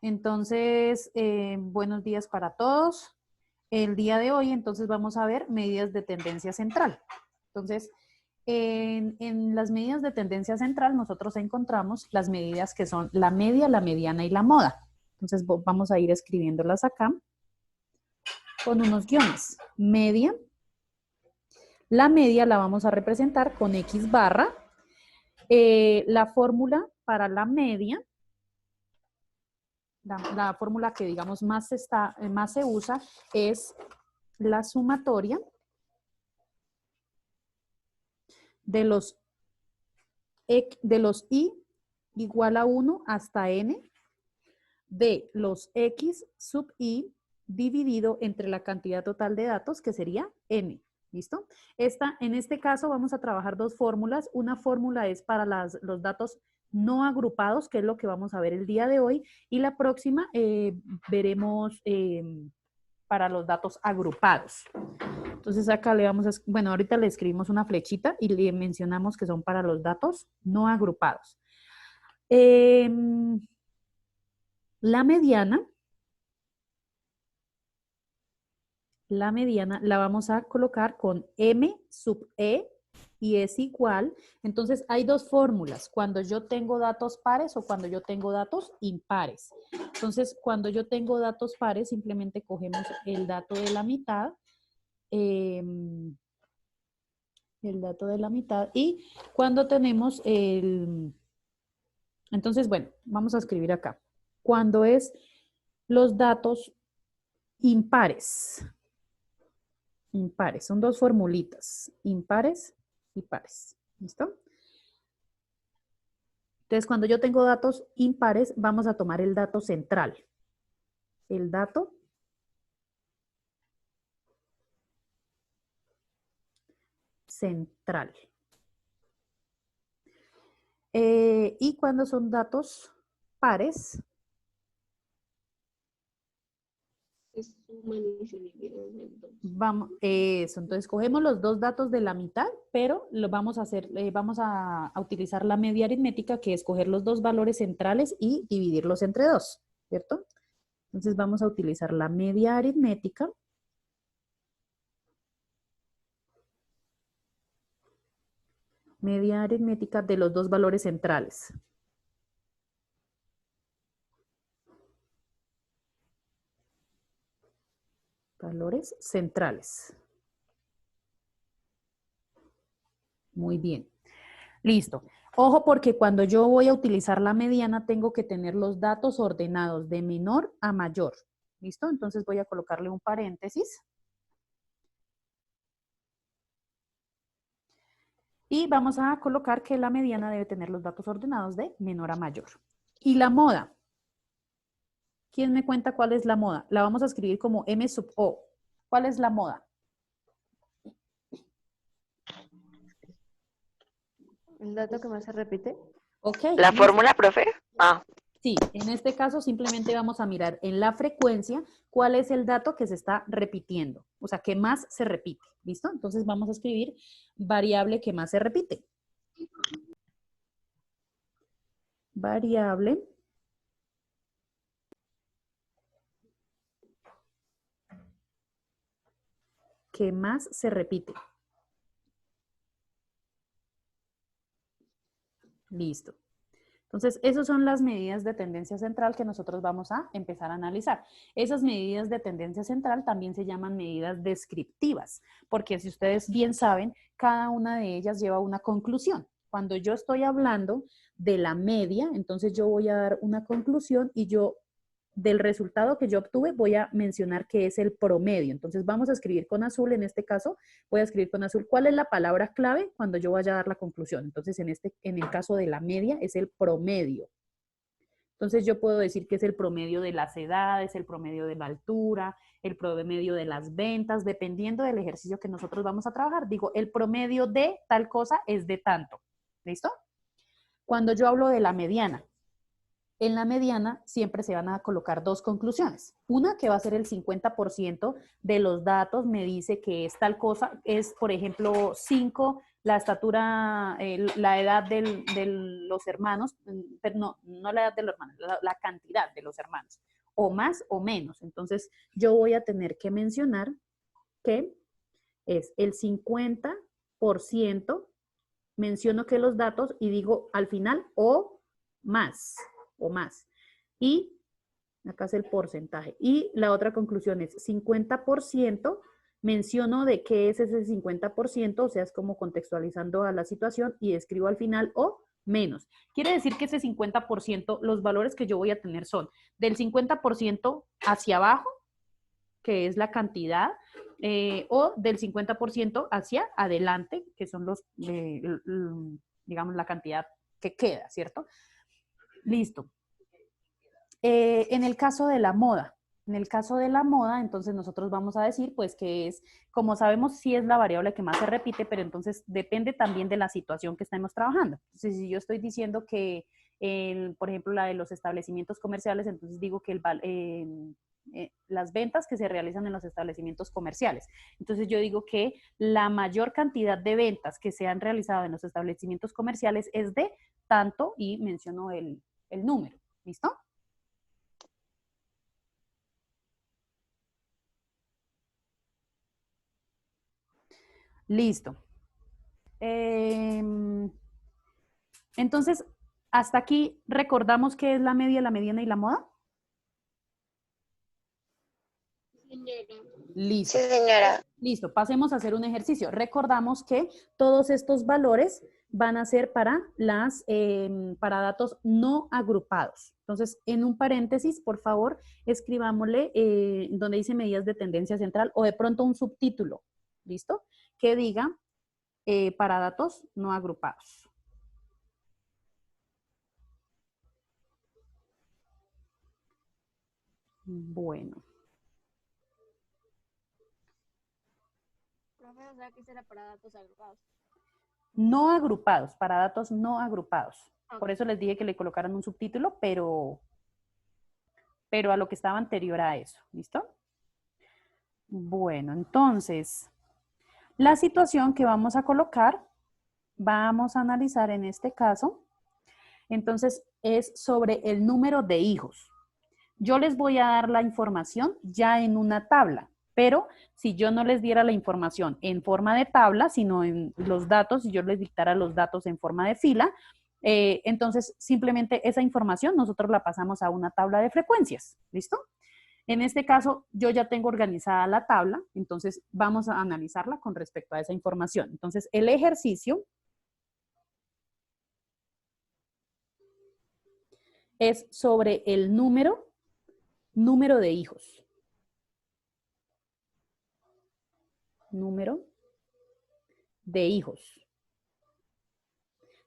Entonces, buenos días para todos. El día de hoy, entonces, vamos a ver medidas de tendencia central. Entonces, en las medidas de tendencia central, nosotros encontramos las medidas que son la media, la mediana y la moda. Entonces, vamos a ir escribiéndolas acá con unos guiones. Media. La media la vamos a representar con X barra. La fórmula para la media, la fórmula que digamos más se usa es la sumatoria de los i igual a 1 hasta n de los x sub i dividido entre la cantidad total de datos, que sería n. ¿Listo? En este caso vamos a trabajar dos fórmulas. Una fórmula es para los datos no agrupados, que es lo que vamos a ver el día de hoy, y la próxima veremos para los datos agrupados. Entonces acá le vamos a, bueno, ahorita le escribimos una flechita y le mencionamos que son para los datos no agrupados. La mediana la vamos a colocar con m sub e y es igual. Entonces hay dos fórmulas, cuando yo tengo datos pares o cuando yo tengo datos impares. Entonces cuando yo tengo datos pares simplemente cogemos el dato de la mitad, y cuando tenemos entonces bueno, vamos a escribir acá. Cuando es los datos impares, son dos formulitas, impares y pares, ¿listo? Entonces, cuando yo tengo datos impares, vamos a tomar el dato central. El dato central. Y cuando son datos pares, vamos, eso, entonces cogemos los dos datos de la mitad, pero lo vamos a hacer, vamos a utilizar la media aritmética, que es coger los dos valores centrales y dividirlos entre dos, ¿cierto? Entonces vamos a utilizar la media aritmética. Media aritmética de los dos valores centrales. Valores centrales. Muy bien. Listo. Ojo, porque cuando yo voy a utilizar la mediana tengo que tener los datos ordenados de menor a mayor. ¿Listo? Entonces voy a colocarle un paréntesis. Y vamos a colocar que la mediana debe tener los datos ordenados de menor a mayor. Y la moda. ¿Quién me cuenta cuál es la moda? La vamos a escribir como M sub O. ¿Cuál es la moda? ¿El dato que más se repite? Ok. ¿La fórmula, profe? Ah. Sí, en este caso simplemente vamos a mirar en la frecuencia cuál es el dato que se está repitiendo, o sea, que más se repite, ¿listo? Entonces vamos a escribir variable que más se repite. Variable que más se repite. Listo. Entonces, esas son las medidas de tendencia central que nosotros vamos a empezar a analizar. Esas medidas de tendencia central también se llaman medidas descriptivas, porque si ustedes bien saben, cada una de ellas lleva una conclusión. Cuando yo estoy hablando de la media, entonces yo voy a dar una conclusión y yo, del resultado que yo obtuve, voy a mencionar que es el promedio. Entonces vamos a escribir con azul, en este caso, voy a escribir con azul cuál es la palabra clave cuando yo vaya a dar la conclusión. Entonces en el caso de la media es el promedio. Entonces yo puedo decir que es el promedio de las edades, el promedio de la altura, el promedio de las ventas, dependiendo del ejercicio que nosotros vamos a trabajar. Digo, el promedio de tal cosa es de tanto. ¿Listo? Cuando yo hablo de la mediana, en la mediana siempre se van a colocar dos conclusiones. Una que va a ser el 50% de los datos me dice que es tal cosa, es por ejemplo 5 la estatura, la edad de los hermanos, pero no la edad de los hermanos, la cantidad de los hermanos, o más o menos. Entonces, yo voy a tener que mencionar que es el 50%, menciono que los datos y digo al final o más, o más. Y acá es el porcentaje. Y la otra conclusión es 50%, menciono de qué es ese 50%, o sea, es como contextualizando a la situación y escribo al final o menos. Quiere decir que ese 50%, los valores que yo voy a tener son del 50% hacia abajo, que es la cantidad, o del 50% hacia adelante, que son los, digamos, la cantidad que queda, ¿cierto? Listo. En el caso de la moda, entonces nosotros vamos a decir, pues, que es, como sabemos, sí es la variable que más se repite, pero entonces depende también de la situación que estemos trabajando. Entonces, si yo estoy diciendo que, por ejemplo, la de los establecimientos comerciales, entonces digo que las ventas que se realizan en los establecimientos comerciales. Entonces yo digo que la mayor cantidad de ventas que se han realizado en los establecimientos comerciales es de tanto y menciono el número. ¿Listo? Listo. Entonces, hasta aquí recordamos qué es la media, la mediana y la moda. Listo. Sí, señora. Listo, pasemos a hacer un ejercicio. Recordamos que todos estos valores van a ser para para datos no agrupados. Entonces, en un paréntesis, por favor, escribámosle donde dice medidas de tendencia central o de pronto un subtítulo, ¿listo? Que diga para datos no agrupados. Bueno. Profe, o sea, que será para datos agrupados. No agrupados, para datos no agrupados. Okay. Por eso les dije que le colocaran un subtítulo, pero a lo que estaba anterior a eso. ¿Listo? Bueno, entonces, la situación que vamos a colocar, vamos a analizar en este caso, entonces es sobre el número de hijos. Yo les voy a dar la información ya en una tabla, pero si yo no les diera la información en forma de tabla, sino en los datos, si yo les dictara los datos en forma de fila, entonces simplemente esa información nosotros la pasamos a una tabla de frecuencias. ¿Listo? En este caso, yo ya tengo organizada la tabla, entonces vamos a analizarla con respecto a esa información. Entonces, el ejercicio es sobre el número de hijos. Número de hijos.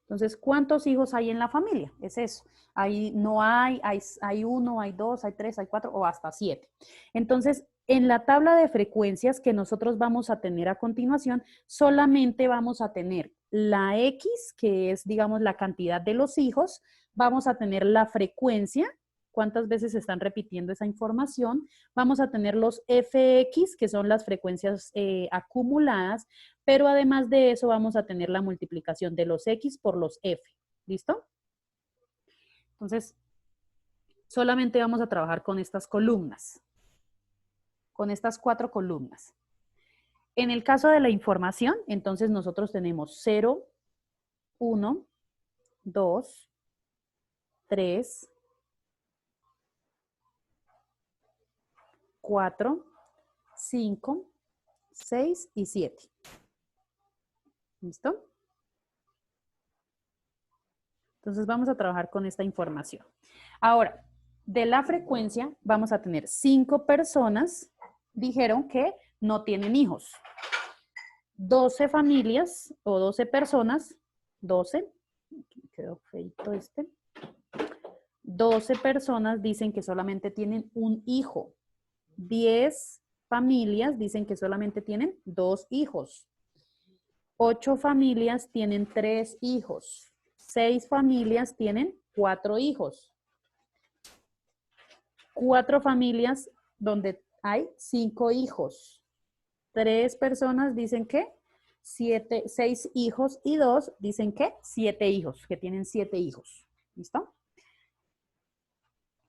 Entonces, ¿cuántos hijos hay en la familia? Es eso. Hay uno, hay dos, hay tres, hay cuatro o hasta 7. Entonces, en la tabla de frecuencias que nosotros vamos a tener a continuación, solamente vamos a tener la X, que es, digamos, la cantidad de los hijos, vamos a tener la frecuencia, cuántas veces se están repitiendo esa información, vamos a tener los FX, que son las frecuencias acumuladas, pero además de eso vamos a tener la multiplicación de los X por los F. ¿Listo? Entonces, solamente vamos a trabajar con estas columnas, con estas 4 columnas. En el caso de la información, entonces nosotros tenemos 0, 1, 2, 3, 4, 5, 6 y 7. ¿Listo? Entonces vamos a trabajar con esta información. Ahora, de la frecuencia vamos a tener 5 personas, dijeron que no tienen hijos. 12 familias o 12 personas, 12, quedó feito este. 12 personas dicen que solamente tienen un hijo. 10 familias dicen que solamente tienen 2 hijos. 8 familias tienen 3 hijos. 6 familias tienen 4 hijos. 4 familias donde hay 5 hijos. 3 personas dicen que 6 hijos y 2, dicen que 7 hijos, que tienen 7 hijos. ¿Listo?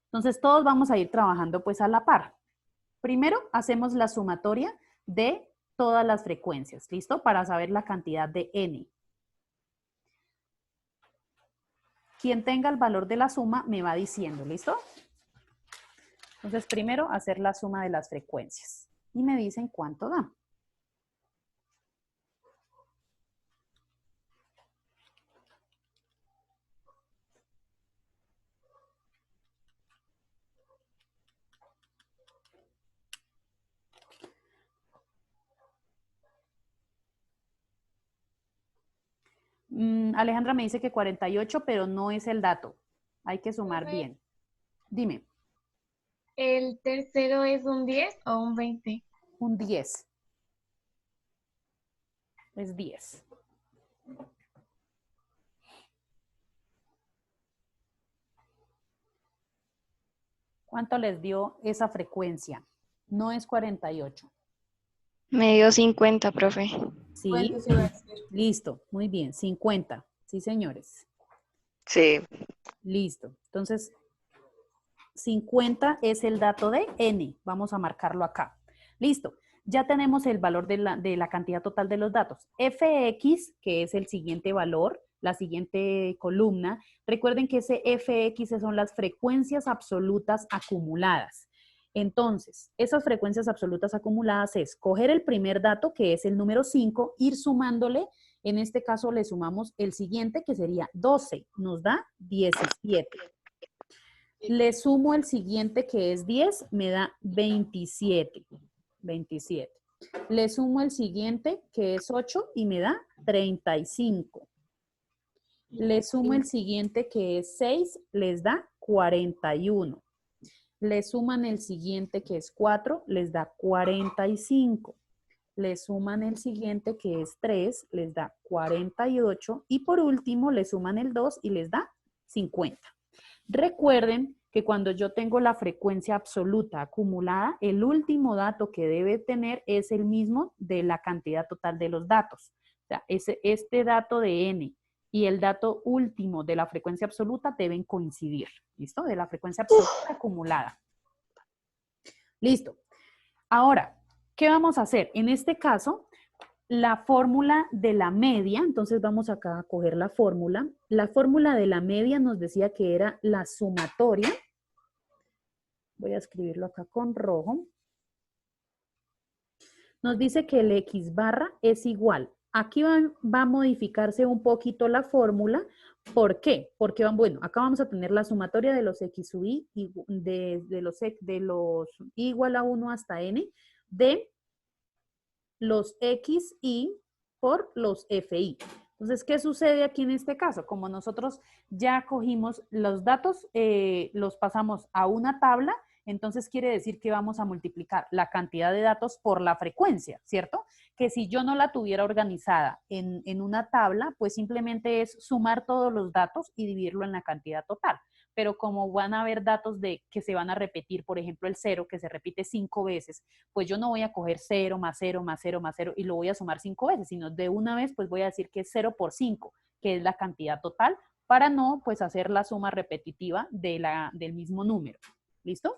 Entonces, todos vamos a ir trabajando pues a la par. Primero, hacemos la sumatoria de todas las frecuencias, ¿listo? Para saber la cantidad de n. Quien tenga el valor de la suma me va diciendo, ¿listo? Entonces, primero, hacer la suma de las frecuencias. Y me dicen cuánto da. Alejandra me dice que 48, pero no es el dato. Hay que sumar Profe. bien. Dime, ¿El tercero es un 10 o un 20? un 10. Es 10. ¿Cuánto les dio esa frecuencia? No es 48. Me dio 50, profe. ¿Sí? Listo, muy bien, 50. Sí, señores. Sí. Listo. Entonces, 50 es el dato de n. Vamos a marcarlo acá. Listo. Ya tenemos el valor de la cantidad total de los datos. Fx, que es el siguiente valor, la siguiente columna. Recuerden que ese Fx son las frecuencias absolutas acumuladas. Entonces, esas frecuencias absolutas acumuladas es coger el primer dato, que es el número 5, ir sumándole. En este caso le sumamos el siguiente, que sería 12. Nos da 17. Le sumo el siguiente, que es 10, me da 27. 27. Le sumo el siguiente, que es 8, y me da 35. Le sumo el siguiente, que es 6, les da 41. Le suman el siguiente, que es 4, les da 45. Le suman el siguiente, que es 3, les da 48. Y por último, le suman el 2 y les da 50. Recuerden que cuando yo tengo la frecuencia absoluta acumulada, el último dato que debe tener es el mismo de la cantidad total de los datos. O sea, este dato de n y el dato último de la frecuencia absoluta deben coincidir. ¿Listo? De la frecuencia absoluta acumulada. Listo. Ahora, ¿qué vamos a hacer? En este caso, la fórmula de la media, entonces vamos acá a coger la fórmula. La fórmula de la media nos decía que era la sumatoria. Voy a escribirlo acá con rojo. Nos dice que el X barra es igual. Aquí va a modificarse un poquito la fórmula. ¿Por qué? Porque bueno, acá vamos a tener la sumatoria de los X sub I, de los I igual a 1 hasta N, de los XI por los FI. Entonces, ¿qué sucede aquí en este caso? Como nosotros ya cogimos los datos, los pasamos a una tabla, entonces quiere decir que vamos a multiplicar la cantidad de datos por la frecuencia, ¿cierto? Que si yo no la tuviera organizada en una tabla, pues simplemente es sumar todos los datos y dividirlo en la cantidad total. Pero como van a haber datos que se van a repetir, por ejemplo, el 0, que se repite 5 veces, pues yo no voy a coger 0 más 0 más 0 más 0 y lo voy a sumar 5 veces, sino de una vez pues voy a decir que es 0 por 5, que es la cantidad total, para no pues hacer la suma repetitiva del mismo número. ¿Listo?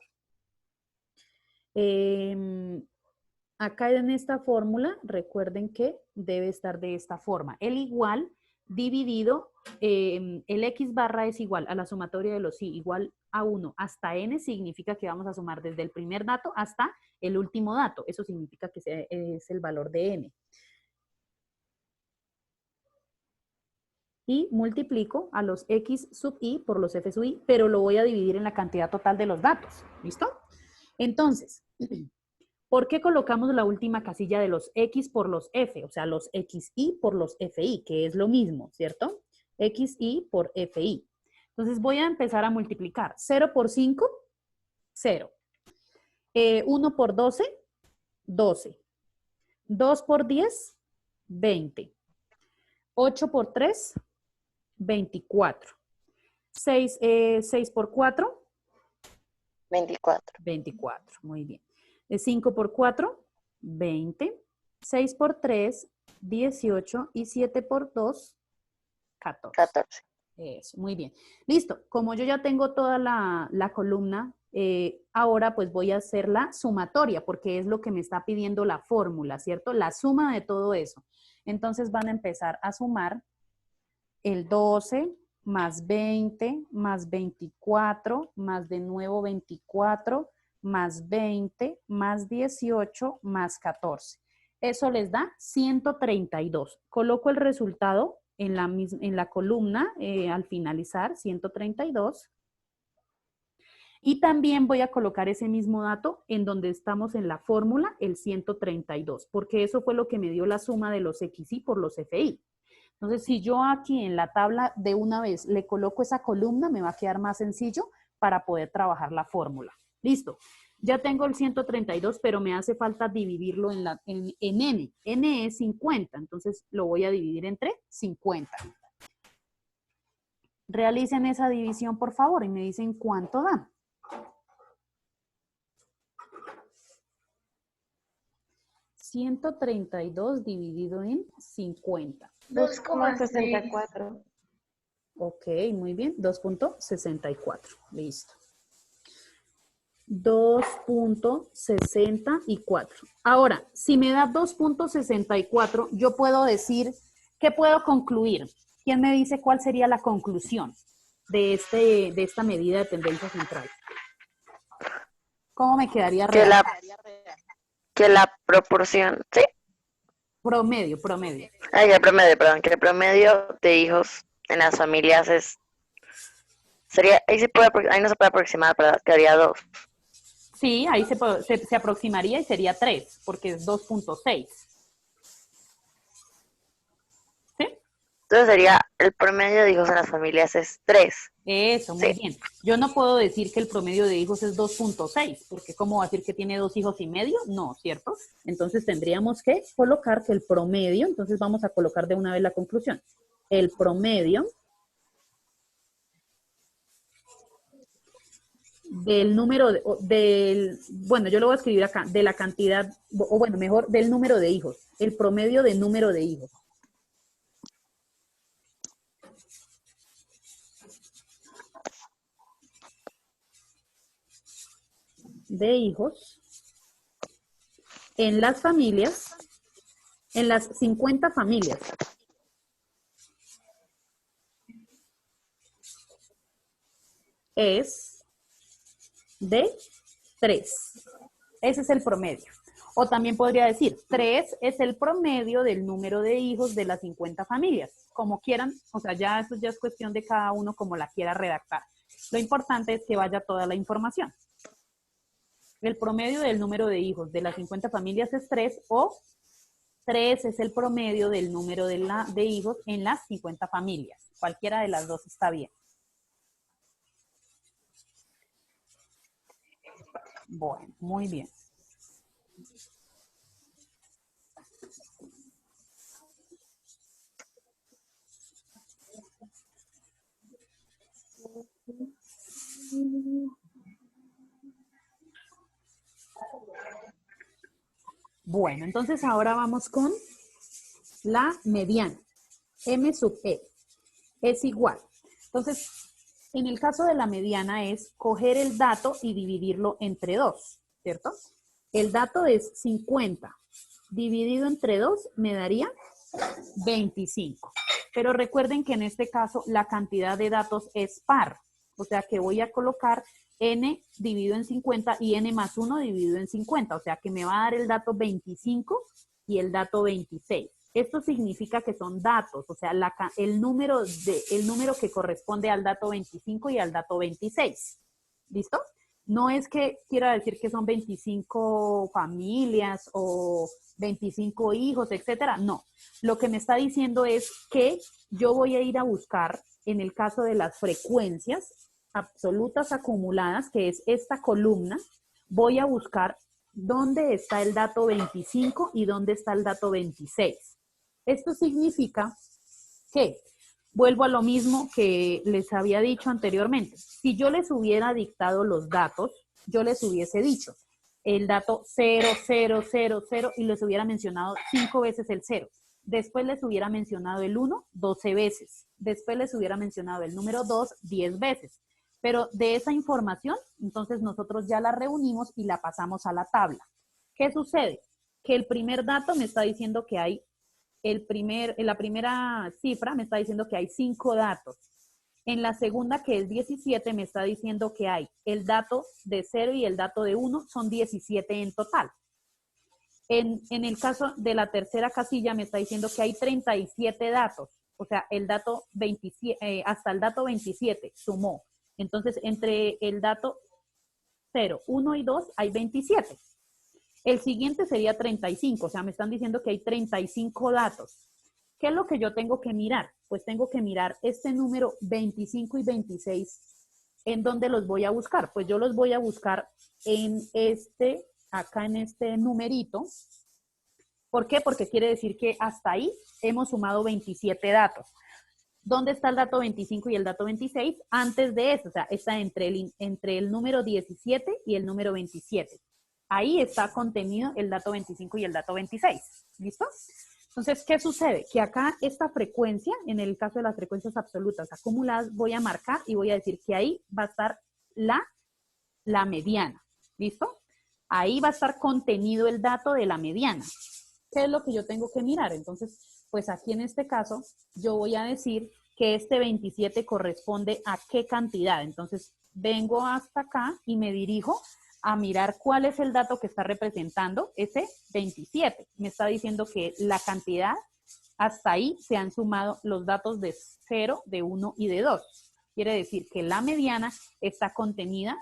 Acá en esta fórmula, recuerden que debe estar de esta forma. El igual dividido, el X barra es igual a la sumatoria de los I igual a 1 hasta N, significa que vamos a sumar desde el primer dato hasta el último dato. Eso significa que es el valor de N. Y multiplico a los X sub I por los F sub I, pero lo voy a dividir en la cantidad total de los datos. ¿Listo? Entonces, ¿por qué colocamos la última casilla de los X por los F? O sea, los XI por los FI, que es lo mismo, ¿cierto? XI por FI. Entonces voy a empezar a multiplicar. 0 por 5, 0. 1 por 12, 12. 2 por 10, 20. 8 por 3, 24. 6 por 4, 24. 24. Muy bien. 5 por 4, 20. 6 por 3, 18 y 7 por 2, 14. 14. Eso, muy bien. Listo, como yo ya tengo toda la columna, ahora pues voy a hacer la sumatoria, porque es lo que me está pidiendo la fórmula, ¿cierto? La suma de todo eso. Entonces van a empezar a sumar el 12 más 20 más 24 más de nuevo 24 más 20 más 18 más 14. Eso les da 132. Coloco el resultado en la columna al finalizar, 132. Y también voy a colocar ese mismo dato en donde estamos en la fórmula, el 132, porque eso fue lo que me dio la suma de los XY por los FI. Entonces, si yo aquí en la tabla de una vez le coloco esa columna, me va a quedar más sencillo para poder trabajar la fórmula. Listo. Ya tengo el 132, pero me hace falta dividirlo en N. N es 50, entonces lo voy a dividir entre 50. Realicen esa división, por favor, y me dicen cuánto da. $132 dividido en 50. 2,6. 2,64. Ok, muy bien. 2.64. Listo. 2.64. Ahora, si me da 2.64, yo puedo decir, ¿qué puedo concluir? ¿Quién me dice cuál sería la conclusión de esta medida de tendencia central? ¿Cómo me quedaría Que real? que la proporción, ¿sí? Promedio. Ay, el promedio, perdón, que el promedio de hijos en las familias sería, ahí no se puede aproximar, pero quedaría 2. Sí, ahí se aproximaría y sería 3, porque es 2.6. ¿Sí? Entonces sería, el promedio de hijos en las familias es 3. Eso, muy Sí. bien. Yo no puedo decir que el promedio de hijos es 2.6, porque ¿cómo va a decir que tiene 2 hijos y medio? No, ¿cierto? Entonces tendríamos que colocar que el promedio, entonces vamos a colocar de una vez la conclusión. El promedio del número, bueno, yo lo voy a escribir acá, de la cantidad, o bueno, mejor, del número de hijos. El promedio del número de hijos. De hijos en las familias, en las 50 familias. Es de 3. Ese es el promedio. O también podría decir, 3 es el promedio del número de hijos de las 50 familias. Como quieran, o sea, ya eso ya es cuestión de cada uno como la quiera redactar. Lo importante es que vaya toda la información. El promedio del número de hijos de las 50 familias es 3 o 3 es el promedio del número de hijos en las 50 familias. Cualquiera de las dos está bien. Bueno, muy bien. Bueno, entonces ahora vamos con la mediana. M sub E es igual. Entonces, en el caso de la mediana es coger el dato y dividirlo entre 2, ¿cierto? El dato es 50. Dividido entre 2 me daría 25. Pero recuerden que en este caso la cantidad de datos es par. O sea que voy a colocar n dividido en 50 y n más 1 dividido en 50. O sea que me va a dar el dato 25 y el dato 26. Esto significa que son datos, o sea, el número que corresponde al dato 25 y al dato 26. ¿Listo? No es que quiera decir que son 25 familias o 25 hijos, etcétera. No. Lo que me está diciendo es que yo voy a ir a buscar, en el caso de las frecuencias absolutas acumuladas, que es esta columna, voy a buscar dónde está el dato 25 y dónde está el dato 26. Esto significa que, vuelvo a lo mismo que les había dicho anteriormente, si yo les hubiera dictado los datos, yo les hubiese dicho el dato 0, 0, 0, 0 y les hubiera mencionado 5 veces el 0. después les hubiera mencionado el 1 12 veces, después les hubiera mencionado el número 2 10 veces. Pero de esa información, entonces nosotros ya la reunimos y la pasamos a la tabla. ¿Qué sucede? Que el primer dato me está diciendo que hay, en la primera cifra me está diciendo que hay 5 datos. En la segunda, que es 17, me está diciendo que hay el dato de 0 y el dato de 1, son 17 en total. En el caso de la tercera casilla me está diciendo que hay 37 datos, o sea, el dato 27, hasta el dato 27 sumó. Entonces, entre el dato 0, 1 y 2 hay 27. El siguiente sería 35, o sea, me están diciendo que hay 35 datos. ¿Qué es lo que yo tengo que mirar? Pues tengo que mirar este número 25 y 26. ¿En dónde los voy a buscar? Pues yo los voy a buscar en acá en este numerito. ¿Por qué? Porque quiere decir que hasta ahí hemos sumado 27 datos. ¿Dónde está el dato 25 y el dato 26? Antes de eso, o sea, está entre el número 17 y el número 27. Ahí está contenido el dato 25 y el dato 26. ¿Listo? Entonces, ¿qué sucede? Que acá esta frecuencia, en el caso de las frecuencias absolutas acumuladas, voy a marcar y voy a decir que ahí va a estar la mediana. ¿Listo? Ahí va a estar contenido el dato de la mediana. ¿Qué es lo que yo tengo que mirar? Entonces, pues aquí en este caso, yo voy a decir que este 27 corresponde a qué cantidad. Entonces, vengo hasta acá y me dirijo a mirar cuál es el dato que está representando ese 27. Me está diciendo que la cantidad, hasta ahí se han sumado los datos de 0, de 1 y de 2. Quiere decir que la mediana está contenida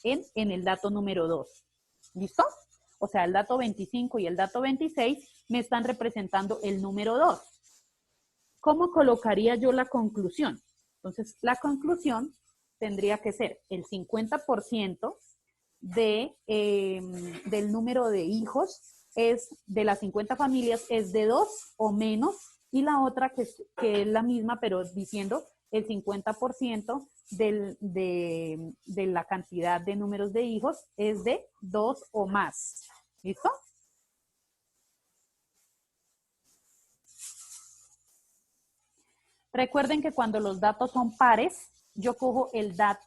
en el dato número 2. ¿Listo? O sea, el dato 25 y el dato 26 me están representando el número 2. ¿Cómo colocaría yo la conclusión? Entonces, la conclusión tendría que ser el 50% del número de hijos de las 50 familias es de 2 o menos, y la otra que es la misma, pero diciendo el 50% de la cantidad de números de hijos es de 2 o más. ¿Listo? Recuerden que cuando los datos son pares, yo cojo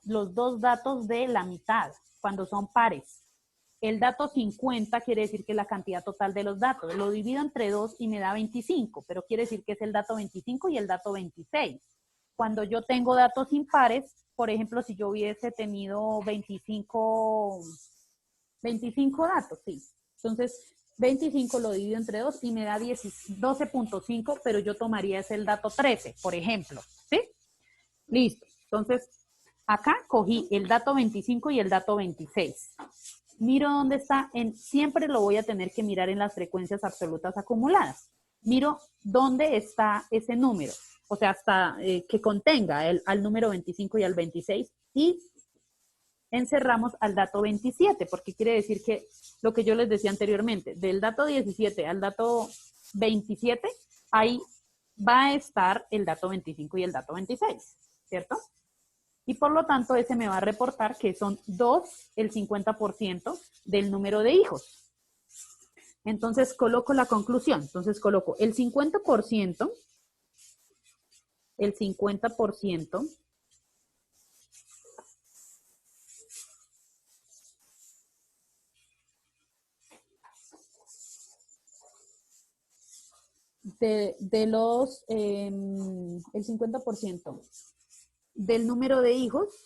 los dos datos de la mitad, cuando son pares. El dato 50 quiere decir que es la cantidad total de los datos. Lo divido entre 2 y me da 25, pero quiere decir que es el dato 25 y el dato 26. Cuando yo tengo datos impares, por ejemplo, si yo hubiese tenido 25 datos, sí. Entonces, 25 lo divido entre 2 y me da 12.5, pero yo tomaría ese el dato 13, por ejemplo, ¿sí? Listo. Entonces, acá cogí el dato 25 y el dato 26. Miro dónde está, siempre lo voy a tener que mirar en las frecuencias absolutas acumuladas. Miro dónde está ese número, o sea, hasta que contenga al número 25 y al 26, y encerramos al dato 27, porque quiere decir que lo que yo les decía anteriormente, del dato 17 al dato 27, ahí va a estar el dato 25 y el dato 26, ¿cierto? Y por lo tanto, ese me va a reportar que son 2, el 50% del número de hijos. Entonces, coloco la conclusión. Entonces, coloco el 50%, el 50% del número de hijos,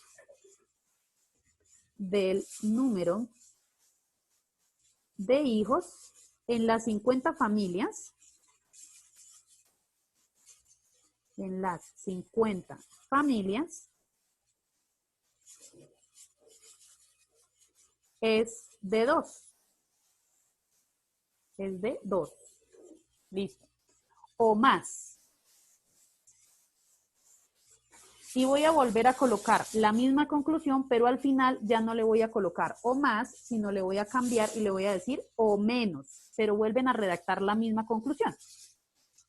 en las 50 familias, es de 2. Es de 2. Listo. O más. Y voy a volver a colocar la misma conclusión, pero al final ya no le voy a colocar o más, sino le voy a cambiar y le voy a decir o menos. Pero vuelven a redactar la misma conclusión.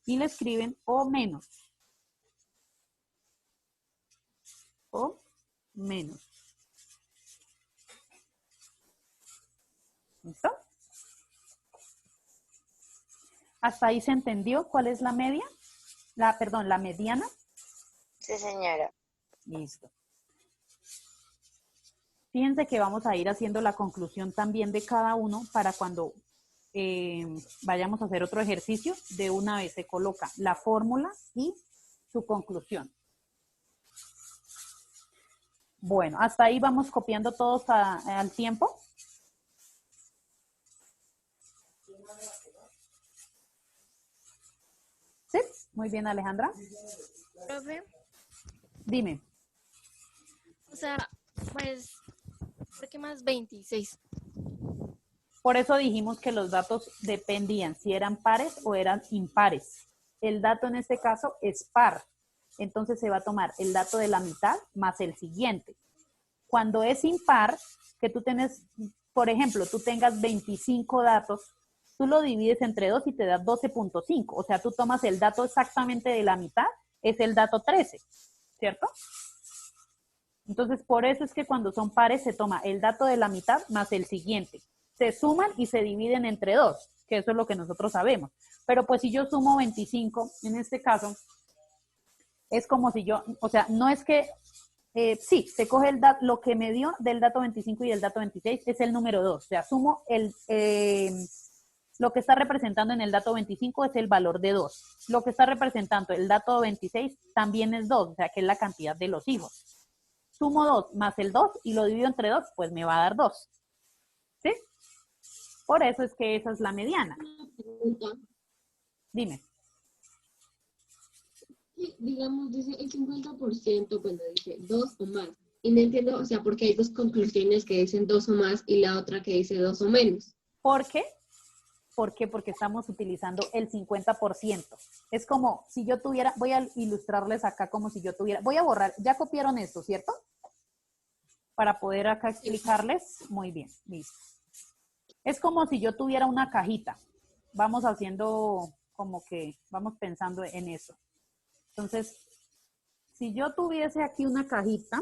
Y le escriben o menos. O menos. ¿Listo? ¿Hasta ahí se entendió cuál es la media? La mediana. Sí, señora. Listo. Fíjense que vamos a ir haciendo la conclusión también de cada uno para cuando vayamos a hacer otro ejercicio, de una vez se coloca la fórmula y su conclusión. Bueno, hasta ahí vamos copiando todos al tiempo. ¿Sí? Muy bien, Alejandra. Profe, Dime. o sea, pues, ¿por qué más 26? Por eso dijimos que los datos dependían si eran pares o eran impares. El dato en este caso es par. Entonces se va a tomar el dato de la mitad más el siguiente. Cuando es impar, que tú tienes, por ejemplo, tú tengas 25 datos, tú lo divides entre 2 y te da 12.5. O sea, tú tomas el dato exactamente de la mitad, es el dato 13, ¿cierto? Entonces, por eso es que cuando son pares se toma el dato de la mitad más el siguiente. Se suman y se dividen entre 2, que eso es lo que nosotros sabemos. Pero pues si yo sumo 25, en este caso, es como si yo, o sea, no es que, sí, se coge lo que me dio del dato 25 y del dato 26 es el número 2. O sea, sumo lo que está representando en el dato 25 es el valor de 2. Lo que está representando el dato 26 también es 2, o sea, que es la cantidad de los hijos. Sumo 2 más el 2 y lo divido entre 2, pues me va a dar 2. ¿Sí? Por eso es que esa es la mediana. Dime. Digamos, dice el 50% cuando dice 2 o más. Y no entiendo, o sea, porque hay dos conclusiones que dicen 2 o más y la otra que dice 2 o menos. ¿Por qué? ¿Por qué? Porque estamos utilizando el 50%. Es como si yo tuviera, voy a ilustrarles acá como si yo tuviera, voy a borrar, ya copiaron esto, ¿cierto? Para poder acá explicarles, muy bien, listo. Es como si yo tuviera una cajita. Vamos haciendo como que, vamos pensando en eso. Entonces, si yo tuviese aquí una cajita,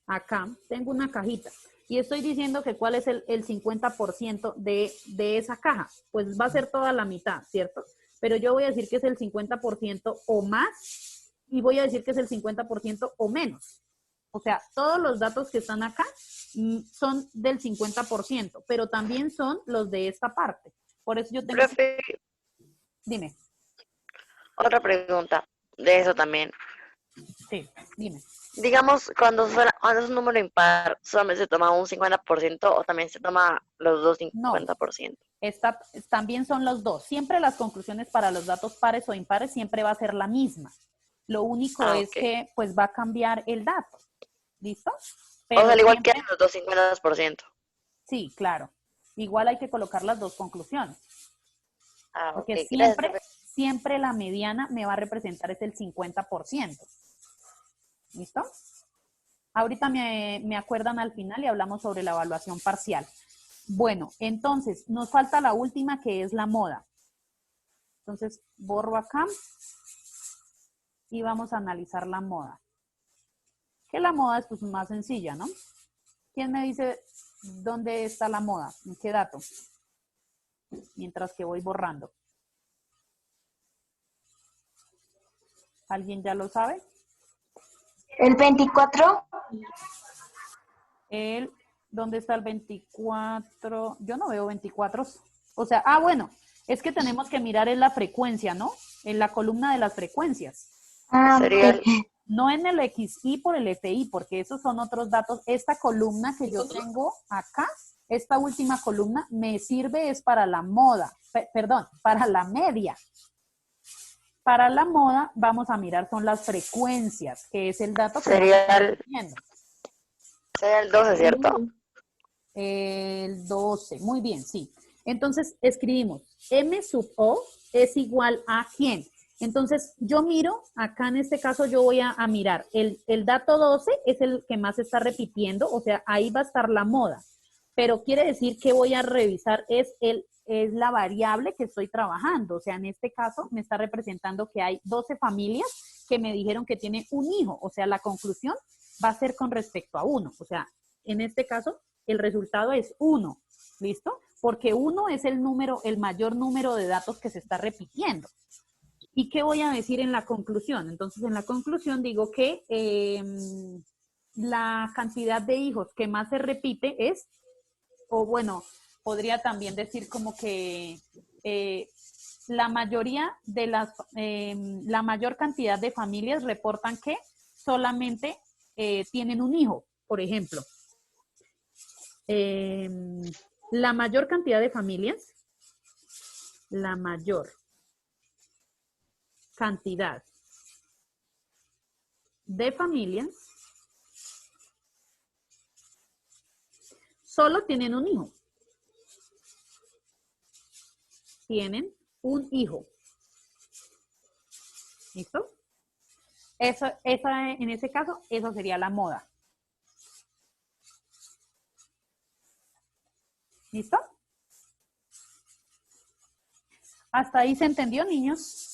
acá tengo una cajita y estoy diciendo que cuál es el 50% de esa caja, pues va a ser toda la mitad, ¿cierto? Pero yo voy a decir que es el 50% o más y voy a decir que es el 50% o menos. O sea, todos los datos que están acá son del 50%, pero también son los de esta parte. Por eso yo tengo... Profe, Dime. otra pregunta de eso también. Sí, dime. Digamos, cuando es un número impar, ¿solamente se toma un 50% o también se toma los dos No. 50%? También son los dos. Siempre las conclusiones para los datos pares o impares siempre va a ser la misma. Lo único es Ok. que pues va a cambiar el dato. ¿Listo? O sea, al igual que siempre- los dos 50%. Sí, claro. Igual hay que colocar las dos conclusiones. Ah, ok. Porque Gracias, siempre, profe. siempre la mediana me va a representar es el 50%. ¿Listo? Ahorita me acuerdan al final y hablamos sobre la evaluación parcial. Bueno, entonces nos falta la última que es la moda. Entonces borro acá y vamos a analizar la moda. Que la moda es pues más sencilla, ¿no? ¿Quién me dice dónde está la moda? ¿En qué dato? Mientras que voy borrando. ¿Alguien ya lo sabe? El 24. ¿Dónde está el 24? Yo no veo 24. O sea, bueno, es que tenemos que mirar en la frecuencia, ¿no? En la columna de las frecuencias. Sería el... No en el XI por el FI, porque esos son otros datos. Esta columna que yo tengo acá, esta última columna, me sirve es para la moda, perdón, para la media. Para la moda, vamos a mirar son las frecuencias, que es el dato que Sería estamos el- viendo. Sería el 12, ¿cierto? El 12, muy bien, sí. Entonces, escribimos M sub O es igual a ¿quién? Entonces, yo miro, acá en este caso yo voy a mirar, el dato 12 es el que más se está repitiendo, o sea, ahí va a estar la moda. Pero quiere decir que voy a revisar es la variable que estoy trabajando. O sea, en este caso me está representando que hay 12 familias que me dijeron que tienen un hijo. O sea, la conclusión va a ser con respecto a uno. O sea, en este caso, el resultado es 1. ¿Listo? porque 1 es el número, el mayor número de datos que se está repitiendo. ¿Y qué voy a decir en la conclusión? Entonces, en la conclusión digo que la cantidad de hijos que más se repite es, o bueno, podría también decir como que la mayoría de la mayor cantidad de familias reportan que solamente tienen un hijo, por ejemplo. La mayor cantidad de familias, la mayor cantidad de familias solo tienen un hijo. Tienen un hijo. ¿Listo? En ese caso, eso sería la moda. ¿Listo? ¿Hasta ahí se entendió, niños?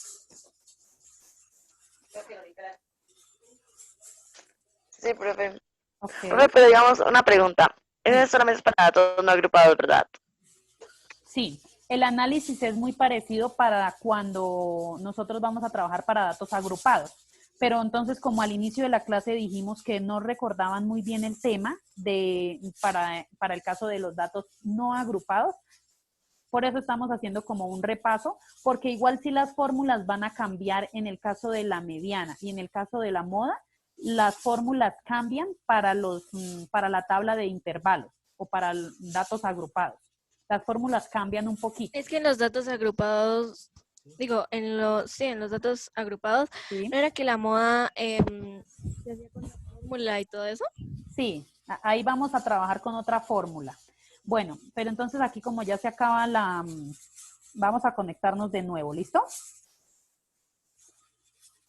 Sí, profe. Ok. Profe, pero digamos una pregunta. Eso solamente es para datos no agrupados, ¿verdad? Sí, el análisis es muy parecido para cuando nosotros vamos a trabajar para datos agrupados. Pero entonces, como al inicio de la clase dijimos que no recordaban muy bien el tema para el caso de los datos no agrupados, por eso estamos haciendo como un repaso, porque igual si las fórmulas van a cambiar en el caso de la mediana y en el caso de la moda, las fórmulas cambian para la tabla de intervalos o para datos agrupados. Las fórmulas cambian un poquito. Es que en los datos agrupados, digo, en los datos agrupados, ¿Sí? ¿no era que la moda se hacía con la fórmula y todo eso? Sí, ahí vamos a trabajar con otra fórmula. Bueno, pero entonces aquí como ya se acaba vamos a conectarnos de nuevo, ¿listo?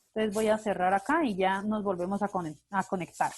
Entonces voy a cerrar acá y ya nos volvemos a conectar.